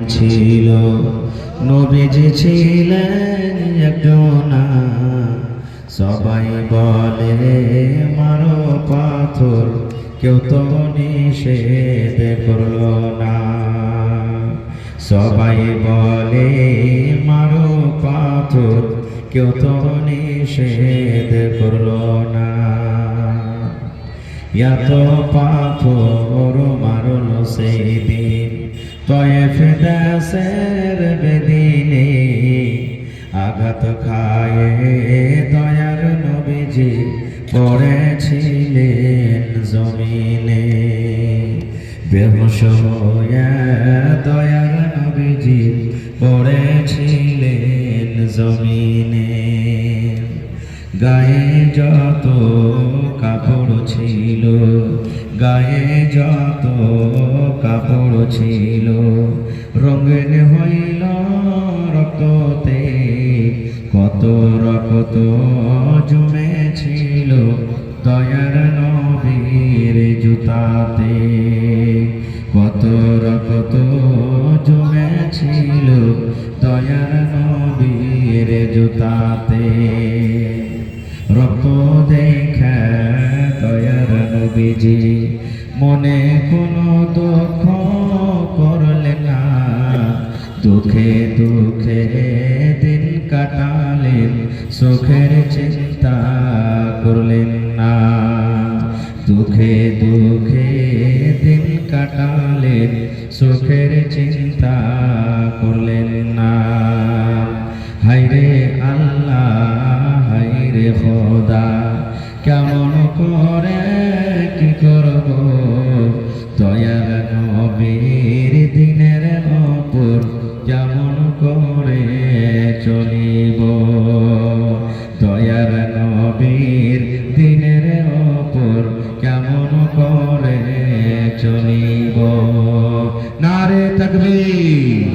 ছিল নবীজি ছিলেন একজনা, সবাই বলে মারো পাথর, কেউ তো নিষেধ করলো না। সবাই বলে মারো পাথর, কেউ তো নিষেধ করলো না। এত পাথর মারল সেই দিন তয়েফ দেশের বেদিনে, আঘাত খায়ে দয়ার নবীজি পড়েছিলেন জমিনে। বেহুশ হয়ে দয়ার নবীজি পড়েছিলেন জমিনে। গায়ে যত কাপড় ছিল, গায়ে যত কাপড় ছিল, রঙিন হইল রক্ততে, কত রক্ত জমেছিল দয়ার নবীর জুতাতে। কত রক্ত জমেছিল দয়ার নবীর জুতাতে। রক্ত দেখে দয়ার নবীজি মনে কোনো দুঃখ করলেন না, দুঃখে দুঃখে দিন কাটালেন, সুখের চিন্তা করলেন না। দুঃখে দুঃখে দিন কাটালেন, সুখের চিন্তা করলেন না। হায়রে আল্লাহ, হায়রে খোদা, কেমন করে কি করব দয়ার নবীর দিনের ওপর, কেমন করে চলিব দয়ার নবীর দিনের ওপর, কেমন করে চলিব। নারে তাকবীর।